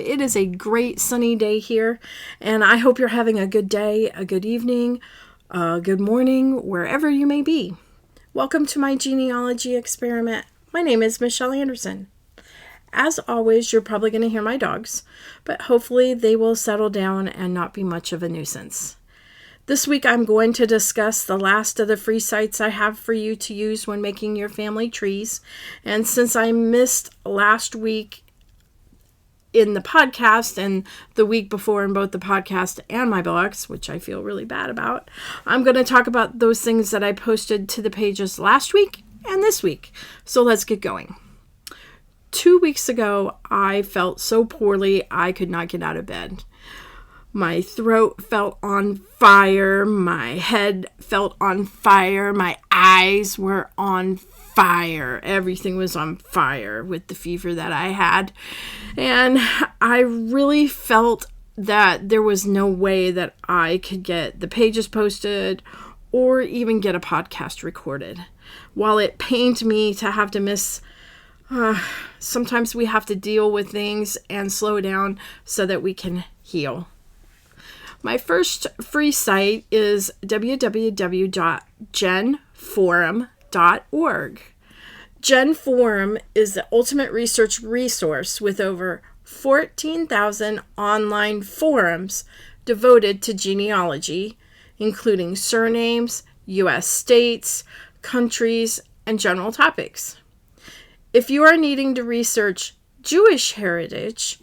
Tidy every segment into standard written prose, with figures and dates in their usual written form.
It is a great sunny day here, and I hope you're having a good day, a good evening, a good morning, wherever you may be. Welcome to my genealogy experiment. My name is Michelle Anderson. As always, you're probably going to hear my dogs, but hopefully they will settle down and not be much of a nuisance. This week I'm going to discuss the last of the free sites I have for you to use when making your family trees. And since I missed last week in the podcast and the week before in both the podcast and my blogs, which I feel really bad about, I'm going to talk about those things that I posted to the pages last week and this week. So let's get going. 2 weeks ago, I felt so poorly I could not get out of bed. My throat felt on fire, my head felt on fire, my eyes were on fire. Everything was on fire with the fever that I had. And I really felt that there was no way that I could get the pages posted or even get a podcast recorded. While it pained me to have to miss, sometimes we have to deal with things and slow down so that we can heal. My first free site is www.genforum.org. GenForum is the ultimate research resource with over 14,000 online forums devoted to genealogy, including surnames, U.S. states, countries, and general topics. If you are needing to research Jewish heritage,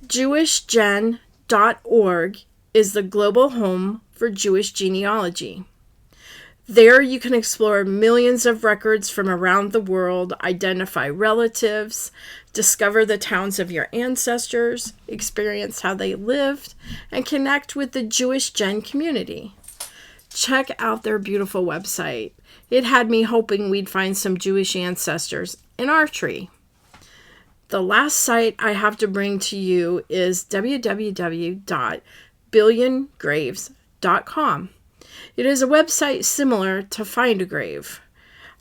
jewishgen.org is the global home for Jewish genealogy. There you can explore millions of records from around the world, identify relatives, discover the towns of your ancestors, experience how they lived, and connect with the Jewish Gen community. Check out their beautiful website. It had me hoping we'd find some Jewish ancestors in our tree. The last site I have to bring to you is www.billiongraves.com. It is a website similar to Find a Grave.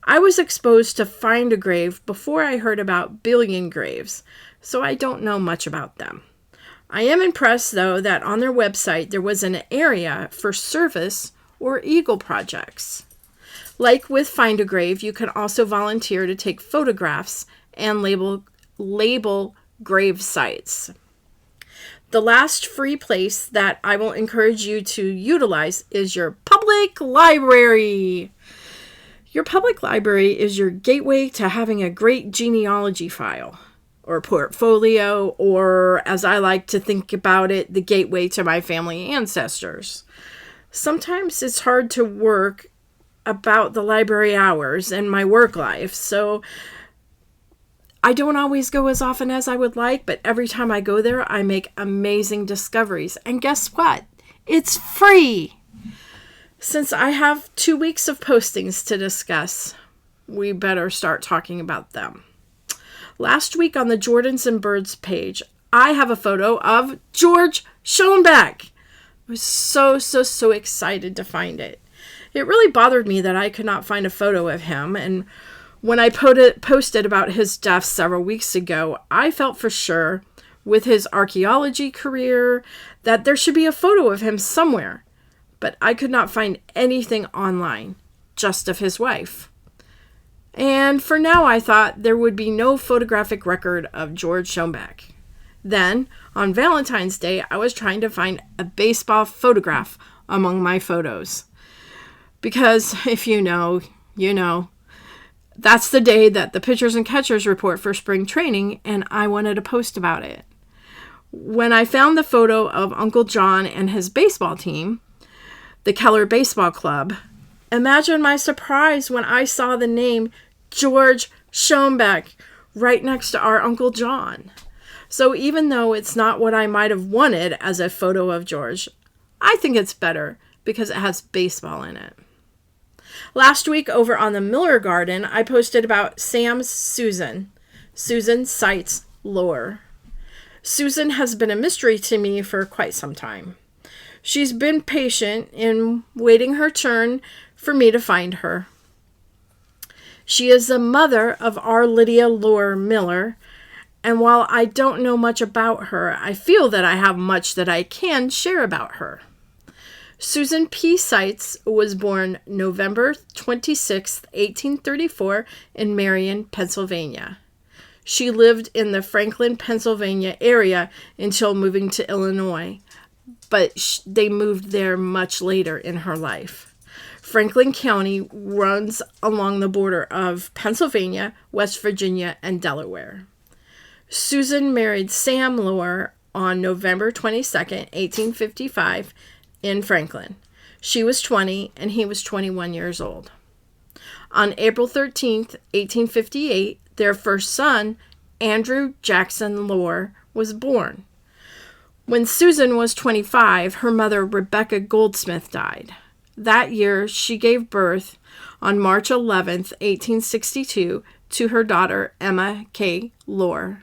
I was exposed to Find a Grave before I heard about Billion Graves, so I don't know much about them. I am impressed, though, that on their website there was an area for service or Eagle projects. Like with Find a Grave, you can also volunteer to take photographs and label grave sites. The last free place that I will encourage you to utilize is your public library. Your public library is your gateway to having a great genealogy file or portfolio, or as I like to think about it, the gateway to my family ancestors. Sometimes it's hard to work about the library hours and my work life, so I don't always go as often as I would like, but every time I go there, I make amazing discoveries. And guess what? It's free! Since I have 2 weeks of postings to discuss, we better start talking about them. Last week on the Jordans and Birds page, I have a photo of George Schoenbeck. I was so excited to find it. It really bothered me that I could not find a photo of him, and when I posted about his death several weeks ago, I felt for sure, with his archaeology career, that there should be a photo of him somewhere. But I could not find anything online, just of his wife. And for now, I thought there would be no photographic record of George Schoenbeck. Then, on Valentine's Day, I was trying to find a baseball photograph among my photos. Because, if you know, you know. That's the day that the pitchers and catchers report for spring training, and I wanted to post about it. When I found the photo of Uncle John and his baseball team, the Keller Baseball Club, imagine my surprise when I saw the name George Schoenbeck right next to our Uncle John. So even though it's not what I might have wanted as a photo of George, I think it's better because it has baseball in it. Last week over on the Miller Garden, I posted about Sam's Susan. Susan cites lore. Susan has been a mystery to me for quite some time. She's been patient in waiting her turn for me to find her. She is the mother of our Lydia Lore Miller, And while I don't know much about her, I feel that I have much that I can share about her. Susan P. Seitz was born November 26, 1834, in Marion, Pennsylvania. She lived in the Franklin, Pennsylvania area until moving to Illinois, but they moved there much later in her life. Franklin County runs along the border of Pennsylvania, West Virginia, and Delaware. Susan married Sam Lohr on November 22, 1855, in Franklin. She was 20 and he was 21 years old. On April 13, 1858, their first son, Andrew Jackson Lohr, was born. When Susan was 25, her mother, Rebecca Goldsmith, died. That year, she gave birth on March 11, 1862, to her daughter, Emma K. Lohr.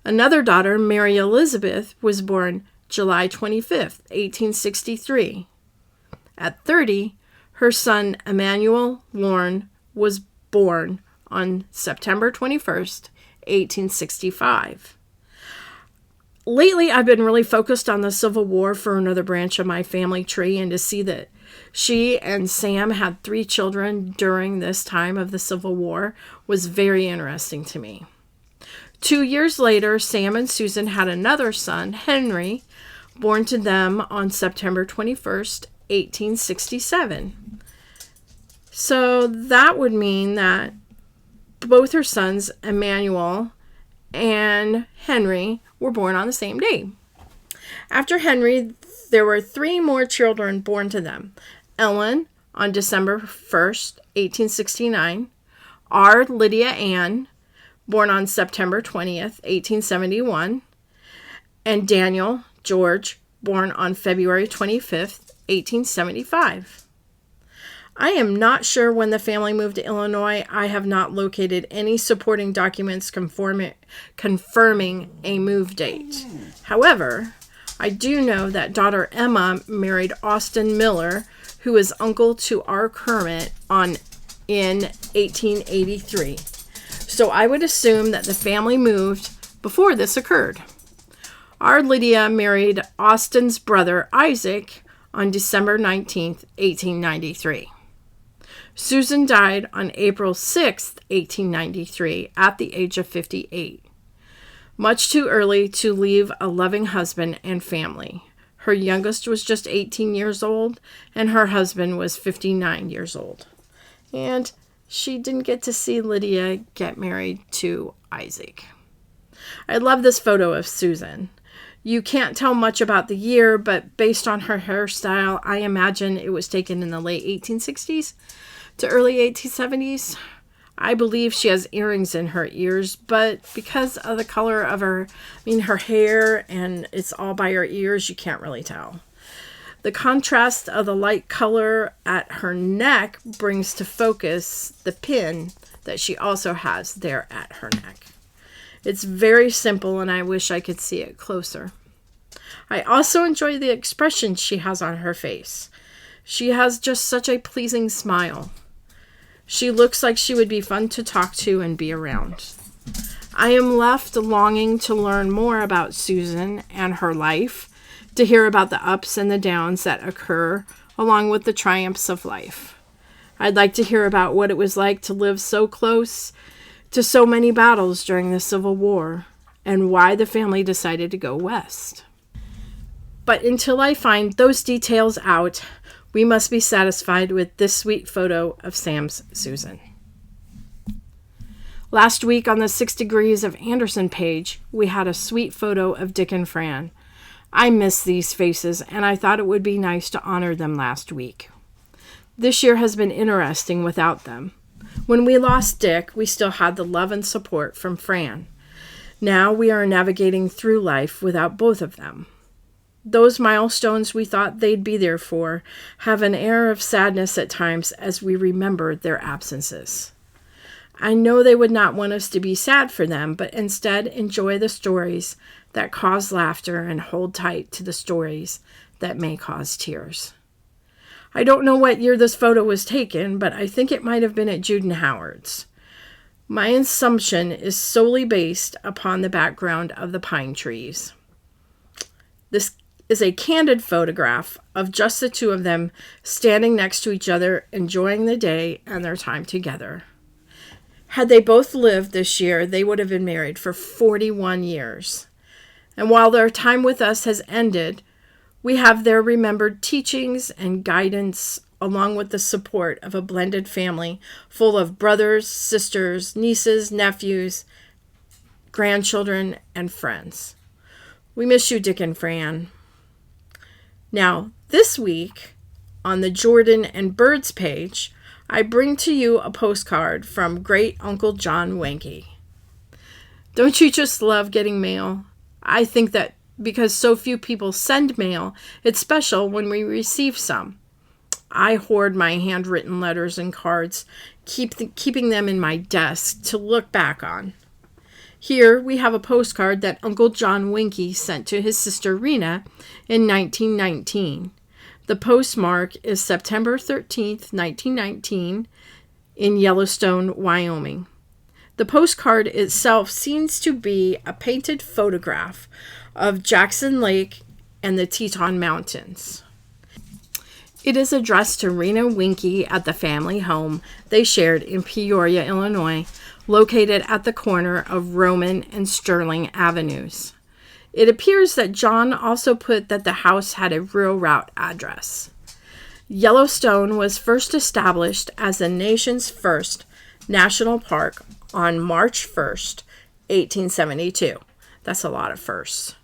Another daughter, Mary Elizabeth, was born July 25, 1863. At 30, her son, Emmanuel Lorne, was born on September 21st, 1865. Lately, I've been really focused on the Civil War for another branch of my family tree, and to see that she and Sam had 3 children during this time of the Civil War was very interesting to me. 2 years later, Sam and Susan had another son, Henry, born to them on September 21st, 1867. So that would mean that both her sons, Emmanuel and Henry, were born on the same day. After Henry, there were 3 more children born to them. Ellen on December 1st, 1869. R. Lydia Ann, born on September 20th, 1871. And Daniel George, born on February 25th, 1875. I am not sure when the family moved to Illinois. I have not located any supporting documents confirming a move date. However, I do know that daughter Emma married Austin Miller, who is uncle to our Kermit, in 1883. So I would assume that the family moved before this occurred. Our Lydia married Austin's brother Isaac on December 19th, 1893. Susan died on April 6th, 1893, at the age of 58. Much too early to leave a loving husband and family. Her youngest was just 18 years old, and her husband was 59 years old. And she didn't get to see Lydia get married to Isaac. I love this photo of Susan. You can't tell much about the year, but based on her hairstyle, I imagine it was taken in the late 1860s to early 1870s. I believe she has earrings in her ears, but because of the color of her hair, and it's all by her ears, you can't really tell. The contrast of the light color at her neck brings to focus the pin that she also has there at her neck. It's very simple, and I wish I could see it closer. I also enjoy the expression she has on her face. She has just such a pleasing smile. She looks like she would be fun to talk to and be around. I am left longing to learn more about Susan and her life, to hear about the ups and the downs that occur, along with the triumphs of life. I'd like to hear about what it was like to live so close to so many battles during the Civil War, and why the family decided to go west. But until I find those details out, we must be satisfied with this sweet photo of Sam's Susan. Last week on the 6 Degrees of Anderson page, we had a sweet photo of Dick and Fran. I miss these faces, and I thought it would be nice to honor them last week. This year has been interesting without them. When we lost Dick, we still had the love and support from Fran. Now we are navigating through life without both of them. Those milestones we thought they'd be there for have an air of sadness at times as we remember their absences. I know they would not want us to be sad for them, but instead enjoy the stories that cause laughter and hold tight to the stories that may cause tears. I don't know what year this photo was taken, but I think it might have been at Jude and Howard's. My assumption is solely based upon the background of the pine trees. This is a candid photograph of just the two of them standing next to each other, enjoying the day and their time together. Had they both lived this year, they would have been married for 41 years. And while their time with us has ended, we have their remembered teachings and guidance, along with the support of a blended family full of brothers, sisters, nieces, nephews, grandchildren, and friends. We miss you, Dick and Fran. Now, this week, on the Jordan and Birds page, I bring to you a postcard from Great Uncle John Wenke. Don't you just love getting mail? I think that because so few people send mail, it's special when we receive some. I hoard my handwritten letters and cards, keeping them in my desk to look back on. Here we have a postcard that Uncle John Wenke sent to his sister Rena in 1919. The postmark is September 13th, 1919, in Yellowstone, Wyoming. The postcard itself seems to be a painted photograph of Jackson Lake and the Teton Mountains. It is addressed to Rena Wenke at the family home they shared in Peoria, Illinois, located at the corner of Roman and Sterling Avenues. It appears that John also put that the house had a rural route address. Yellowstone was first established as the nation's first national park on March 1st, 1872. That's a lot of firsts.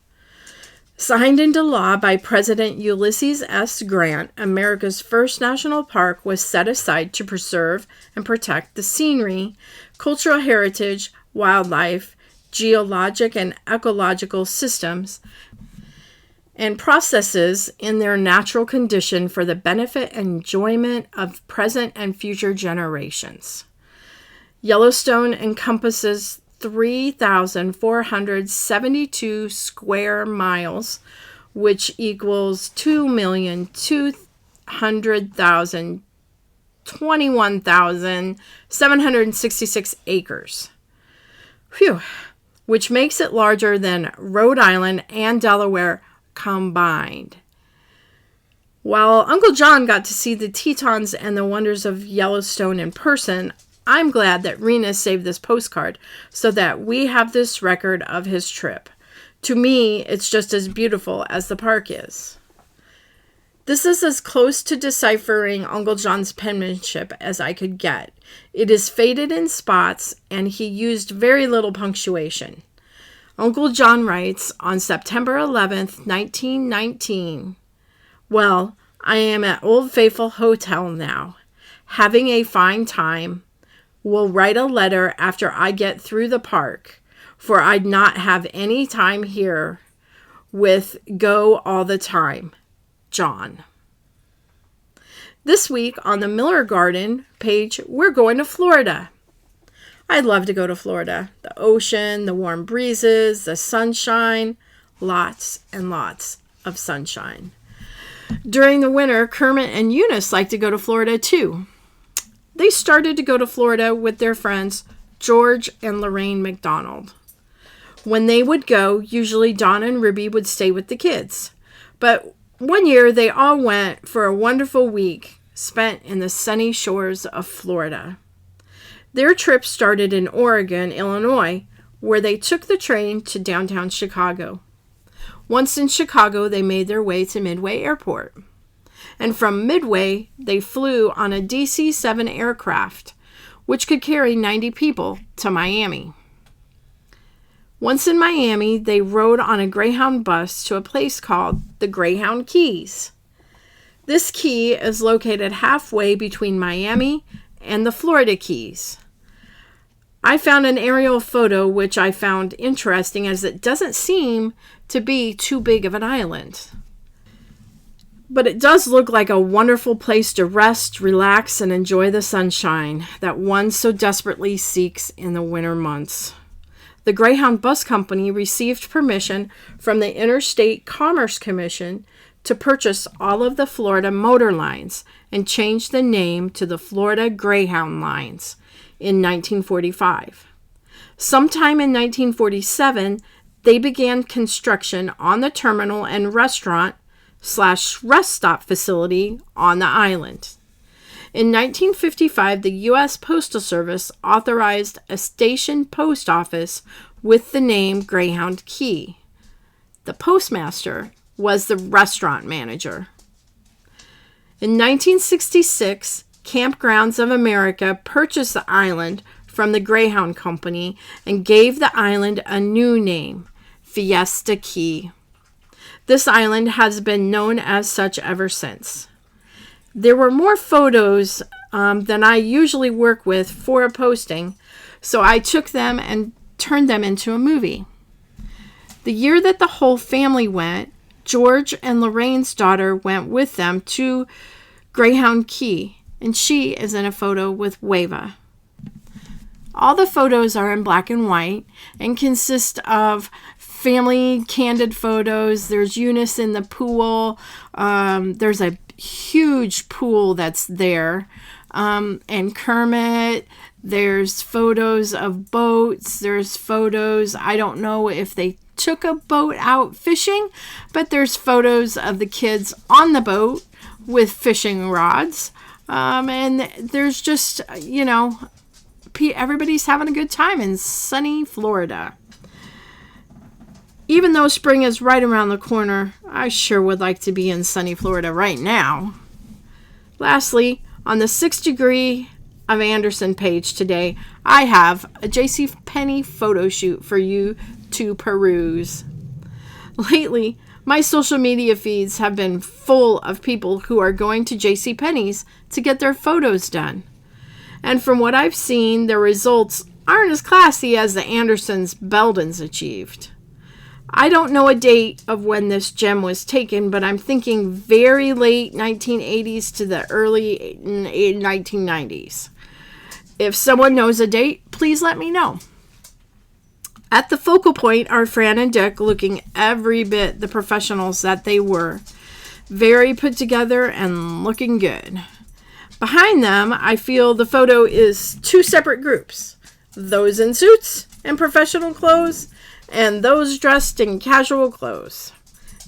Signed into law by President Ulysses S. Grant, America's first national park was set aside to preserve and protect the scenery, cultural heritage, wildlife, geologic and ecological systems, and processes in their natural condition for the benefit and enjoyment of present and future generations. Yellowstone encompasses 3,472 square miles, which equals 2,200,021,766 acres. Phew, which makes it larger than Rhode Island and Delaware combined. While Uncle John got to see the Tetons and the wonders of Yellowstone in person, I'm glad that Rena saved this postcard so that we have this record of his trip. To me, it's just as beautiful as the park is. This is as close to deciphering Uncle John's penmanship as I could get. It is faded in spots, and he used very little punctuation. Uncle John writes on September 11th, 1919, "Well, I am at Old Faithful Hotel now, having a fine time. Will write a letter after I get through the park, for I'd not have any time here with go all the time. John." This week on the Miller Garden page, we're going to Florida. I'd love to go to Florida. The ocean, the warm breezes, the sunshine, lots and lots of sunshine. During the winter, Kermit and Eunice like to go to Florida too. They started to go to Florida with their friends George and Lorraine McDonald. When they would go, usually Donna and Ruby would stay with the kids. But one year they all went for a wonderful week spent in the sunny shores of Florida. Their trip started in Oregon, Illinois, where they took the train to downtown Chicago. Once in Chicago, they made their way to Midway Airport. And from Midway, they flew on a DC-7 aircraft, which could carry 90 people, to Miami. Once in Miami, they rode on a Greyhound bus to a place called the Greyhound Keys. This key is located halfway between Miami and the Florida Keys. I found an aerial photo which I found interesting as it doesn't seem to be too big of an island. But it does look like a wonderful place to rest, relax, and enjoy the sunshine that one so desperately seeks in the winter months. The Greyhound Bus Company received permission from the Interstate Commerce Commission to purchase all of the Florida motor lines and change the name to the Florida Greyhound Lines in 1945. Sometime in 1947, they began construction on the terminal and restaurant/rest stop facility on the island. In 1955, the U.S. Postal Service authorized a station post office with the name Greyhound Key. The postmaster was the restaurant manager. In 1966, Campgrounds of America purchased the island from the Greyhound Company and gave the island a new name, Fiesta Key. This island has been known as such ever since. There were more photos than I usually work with for a posting, so I took them and turned them into a movie. The year that the whole family went, George and Lorraine's daughter went with them to Greyhound Key, and she is in a photo with Wava. All the photos are in black and white and consist of family candid photos. There's Eunice in the pool. There's a huge pool that's there. And Kermit. There's photos of boats. There's photos. I don't know if they took a boat out fishing, but there's photos of the kids on the boat with fishing rods. And there's just, everybody's having a good time in sunny Florida. Even though spring is right around the corner, I sure would like to be in sunny Florida right now. Lastly, on the 6 Degree of Anderson page today, I have a JCPenney photo shoot for you to peruse. Lately, my social media feeds have been full of people who are going to JCPenney's to get their photos done. And from what I've seen, their results aren't as classy as the Andersons' Beldens achieved. I don't know a date of when this gem was taken, but I'm thinking very late 1980s to the early 1990s. If someone knows a date, please let me know. At the focal point are Fran and Dick, looking every bit the professionals that they were. Very put together and looking good. Behind them, I feel the photo is two separate groups. Those in suits and professional clothes, and those dressed in casual clothes.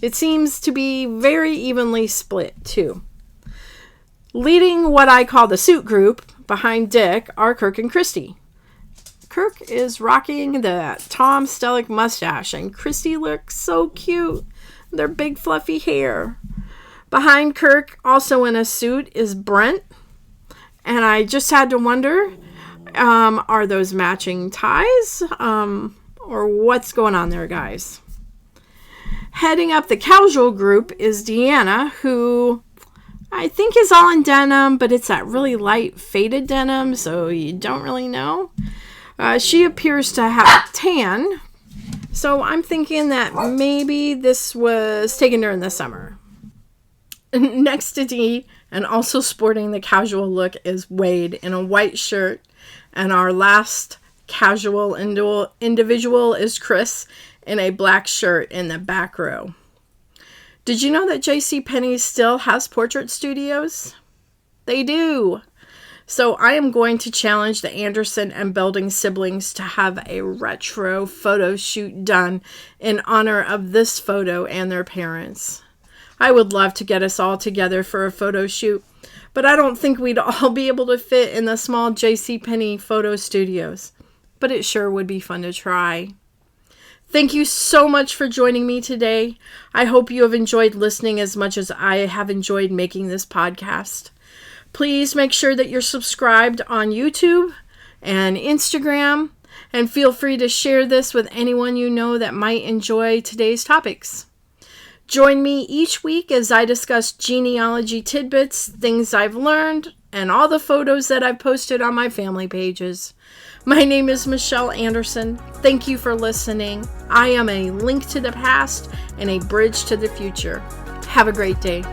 It seems to be very evenly split, too. Leading what I call the suit group, behind Dick, are Kirk and Christy. Kirk is rocking the Tom Selleck mustache, and Christy looks so cute. Their big fluffy hair. Behind Kirk, also in a suit, is Brent. And I just had to wonder, are those matching ties? Or what's going on there, guys? Heading up the casual group is Deanna, who I think is all in denim, but it's that really light faded denim, so you don't really know. She appears to have tan, so I'm thinking that maybe this was taken during the summer. Next to Dee, and also sporting the casual look, is Wade in a white shirt, and our last casual individual is Chris in a black shirt in the back row. Did you know that JCPenney still has portrait studios? They do. So I am going to challenge the Anderson and Belding siblings to have a retro photo shoot done in honor of this photo and their parents. I would love to get us all together for a photo shoot, but I don't think we'd all be able to fit in the small JCPenney photo studios. But it sure would be fun to try. Thank you so much for joining me today. I hope you have enjoyed listening as much as I have enjoyed making this podcast. Please make sure that you're subscribed on YouTube and Instagram, and feel free to share this with anyone you know that might enjoy today's topics. Join me each week as I discuss genealogy tidbits, things I've learned, and all the photos that I've posted on my family pages. My name is Michelle Anderson. Thank you for listening. I am a link to the past and a bridge to the future. Have a great day.